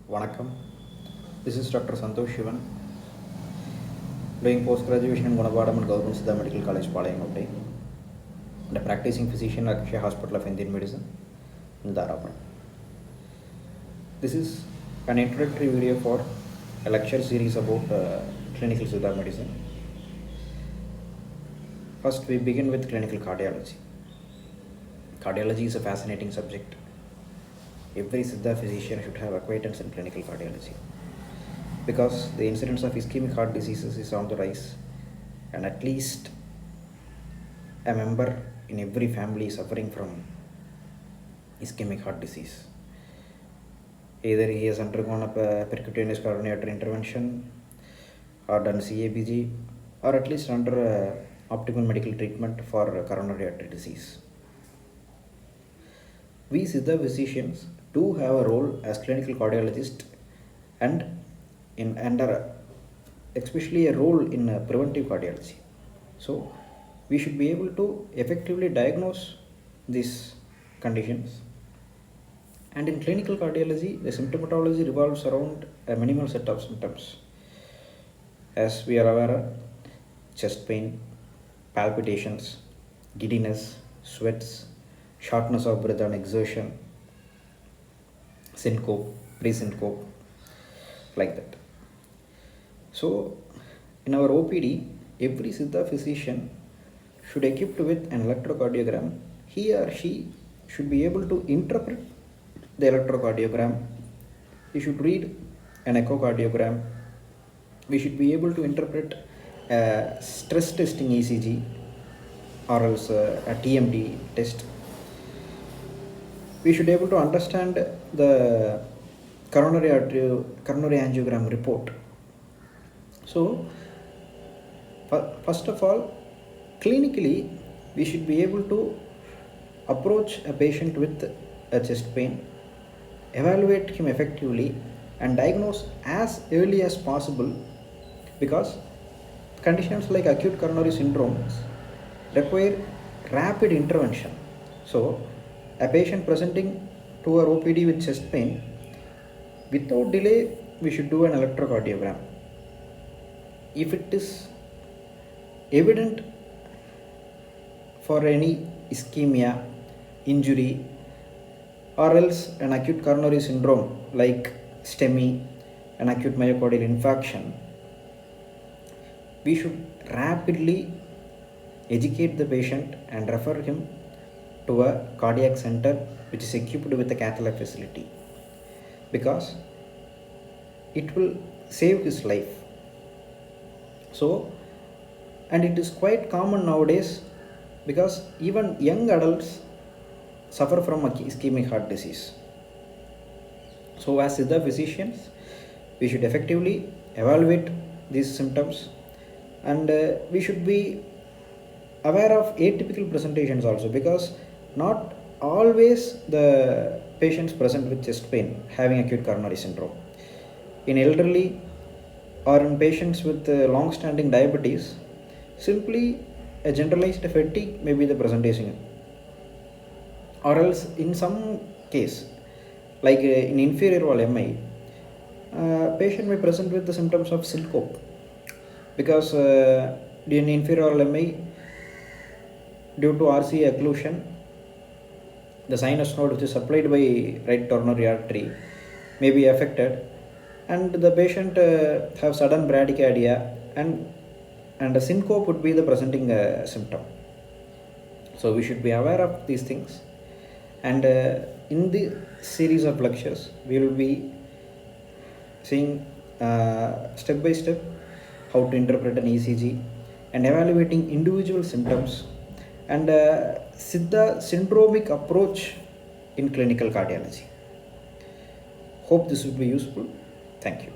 Vanakkam. This is Dr. Santosh Shivan, doing post-graduation in Gunabadam and Government Siddha Medical College, Palayamatti, and a practicing physician at Akshay Hospital of Indian Medicine in Dharapam. This is an introductory video for a lecture series about clinical Siddha medicine. First, we begin with clinical cardiology. Cardiology is a fascinating subject. Every Siddha physician should have acquaintance in clinical cardiology because the incidence of ischemic heart diseases is on the rise, and at least a member in every family is suffering from ischemic heart disease. Either he has undergone a percutaneous coronary artery intervention or done CABG, or at least under optimal medical treatment for coronary artery disease. We Siddha physicians do have a role as clinical cardiologists and especially a role in preventive cardiology. So we should be able to effectively diagnose these conditions. And in clinical cardiology, the symptomatology revolves around a minimal set of symptoms. As we are aware of, chest pain, palpitations, giddiness, sweats, shortness of breath on exertion, syncope, pre-syncope, like that. So, in our OPD, every Siddha physician should be equipped with an electrocardiogram. He or she should be able to interpret the electrocardiogram. He should read an echocardiogram. We should be able to interpret a stress testing ECG or else a TMD test. We should be able to understand the coronary angiogram report. So, first of all, clinically, we should be able to approach a patient with a chest pain, evaluate him effectively, and diagnose as early as possible, because conditions like acute coronary syndromes require rapid intervention. So, a patient presenting to our OPD with chest pain, without delay, we should do an electrocardiogram. If it is evident for any ischemia, injury, or else an acute coronary syndrome like STEMI, an acute myocardial infarction, we should rapidly educate the patient and refer him to a cardiac center which is equipped with a cath lab facility, because it will save his life. So, and it is quite common nowadays because even young adults suffer from ischemic heart disease. So, as Siddha physicians, we should effectively evaluate these symptoms, and we should be aware of atypical presentations also, because not always the patients present with chest pain having acute coronary syndrome. In elderly or in patients with long-standing diabetes, simply a generalized fatigue may be the presentation, or else in some case, like in inferior wall MI, patient may present with the symptoms of syncope, because in inferior wall MI, due to RCA occlusion, the sinus node which is supplied by right coronary artery may be affected, and the patient have sudden bradycardia, and a syncope would be the presenting symptom. So we should be aware of these things, and in the series of lectures we will be seeing step by step how to interpret an ECG and evaluating individual symptoms, and Siddha syndromic approach in clinical cardiology. Hope this will be useful. Thank you.